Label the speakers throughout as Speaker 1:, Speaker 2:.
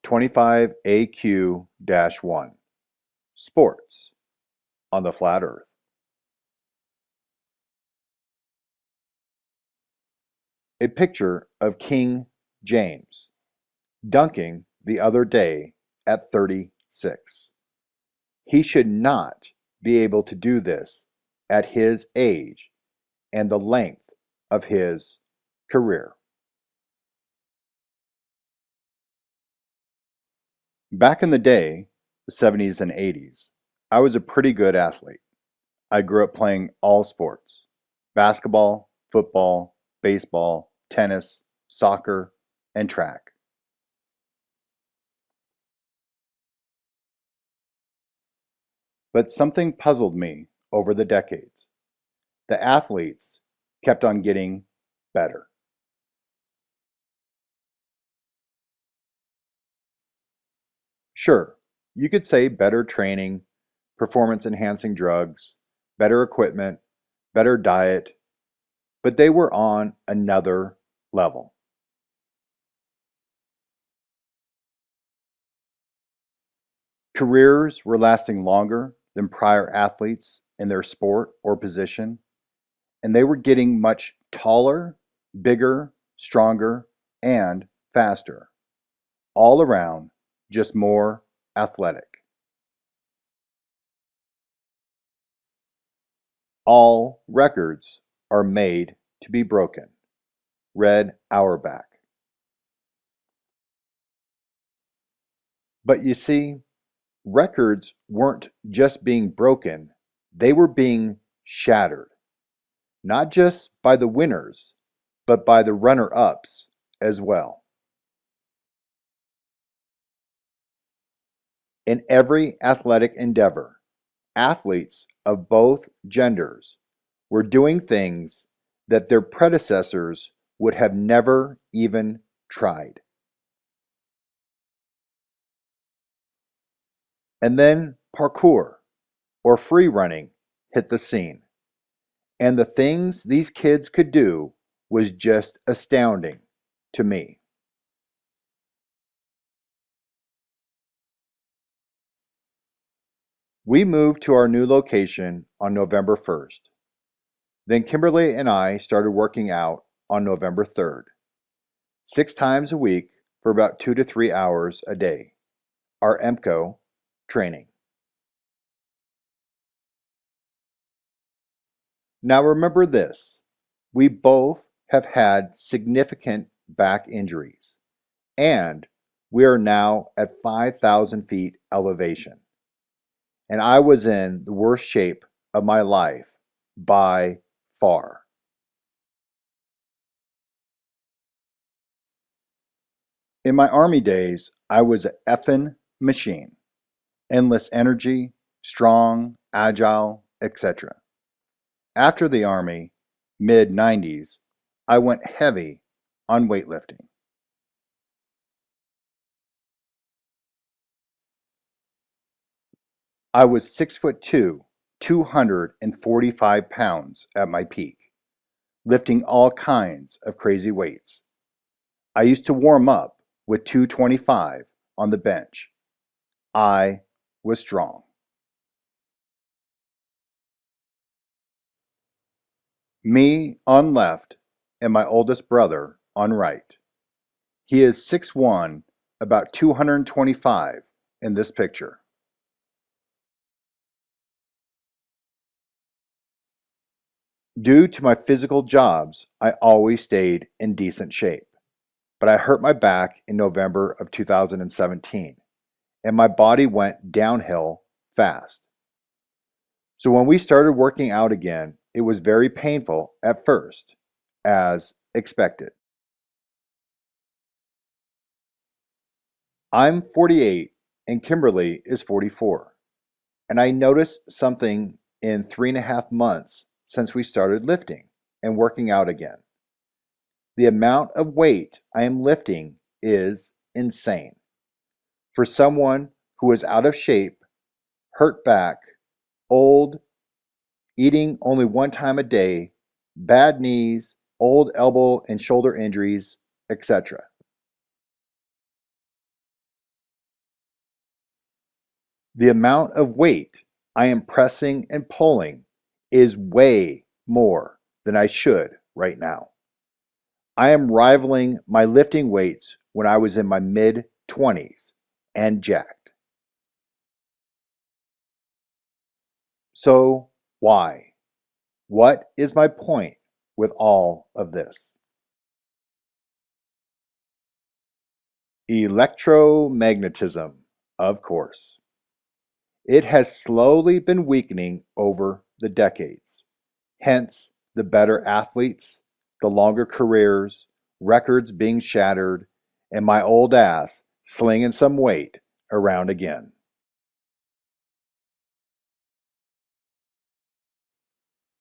Speaker 1: 25AQ-1 Sports on the Flat Earth. A picture of King James dunking the other day at 36. He should not be able to do this at his age and the length of his career. Back in the day, the 70s and 80s, I was a pretty good athlete. I grew up playing all sports: basketball, football, baseball, tennis, soccer, and track. But something puzzled me over the decades. The athletes kept on getting better. Sure, you could say better training, performance enhancing drugs, better equipment, better diet, but they were on another level. Careers were lasting longer than prior athletes in their sport or position, and they were getting much taller, bigger, stronger, and faster. All around, just more athletic. All records are made to be broken. Read Auerbach. But you see, records weren't just being broken, they were being shattered. Not just by the winners, but by the runner-ups as well. In every athletic endeavor, athletes of both genders were doing things that their predecessors would have never even tried. And then parkour, or free running, hit the scene. And the things these kids could do was just astounding to me. We moved to our new location on November 1st. Then Kimberly and I started working out on November 3rd, 6 times a week for about 2 to 3 hours a day. Our EMPCOE training. Now remember this, we both have had significant back injuries, and we are now at 5,000 feet elevation. And I was in the worst shape of my life by far. In my Army days, I was an effing machine. Endless energy, strong, agile, etc. After the Army, mid-90s, I went heavy on weightlifting. I was 6'2", 245 pounds at my peak, lifting all kinds of crazy weights. I used to warm up with 225 on the bench. I was strong. Me on left and my oldest brother on right. He is 6'1", about 225 in this picture. Due to my physical jobs, I always stayed in decent shape. But I hurt my back in November of 2017, and my body went downhill fast. So when we started working out again, it was very painful at first, as expected. I'm 48 and Kimberly is 44, and I noticed something in 3.5 months since we started lifting and working out again. The amount of weight I am lifting is insane. For someone who is out of shape, hurt back, old, eating only 1 time a day, bad knees, old elbow and shoulder injuries, etc. The amount of weight I am pressing and pulling is way more than I should right now. I am rivaling my lifting weights when I was in my mid-20s and jacked. So why? What is my point with all of this? Electromagnetism, of course. It has slowly been weakening over the decades. Hence, the better athletes, the longer careers, records being shattered, and my old ass slinging some weight around again.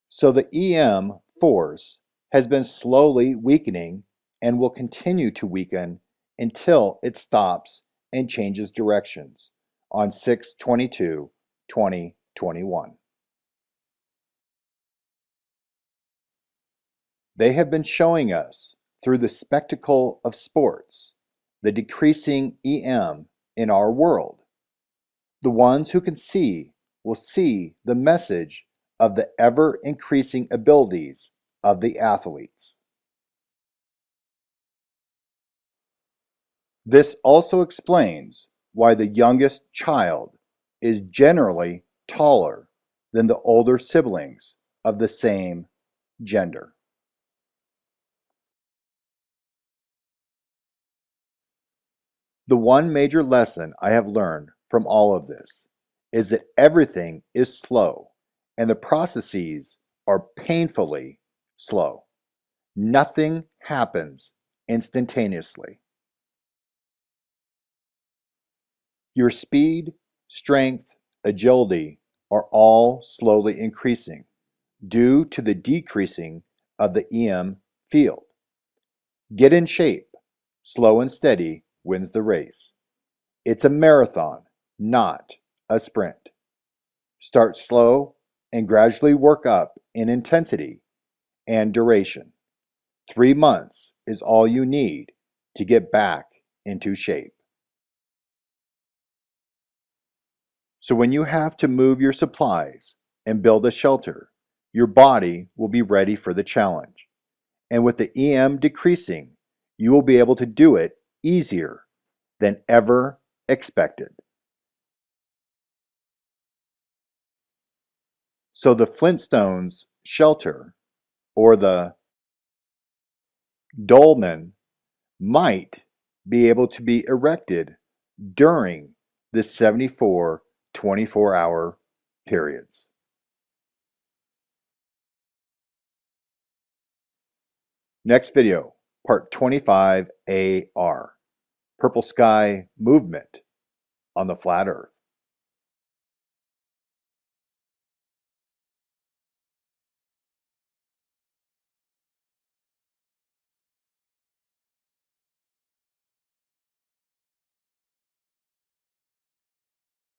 Speaker 1: So the EM force has been slowly weakening and will continue to weaken until it stops and changes directions on 6/22/2021. They have been showing us through the spectacle of sports the decreasing EM in our world. The ones who can see will see the message of the ever increasing abilities of the athletes. This also explains why the youngest child is generally taller than the older siblings of the same gender. The one major lesson I have learned from all of this is that everything is slow and the processes are painfully slow. Nothing happens instantaneously. Your speed, strength, agility are all slowly increasing due to the decreasing of the EM field. Get in shape. Slow and steady wins the race. It's a marathon, not a sprint. Start slow and gradually work up in intensity and duration. 3 months is all you need to get back into shape. So when you have to move your supplies and build a shelter, your body will be ready for the challenge. And with the EM decreasing, you will be able to do it easier than ever expected. So the Flintstones shelter or the dolmen might be able to be erected during the 74 24-hour periods. Next video, part 25AR, Purple Sky Movement on the Flat Earth.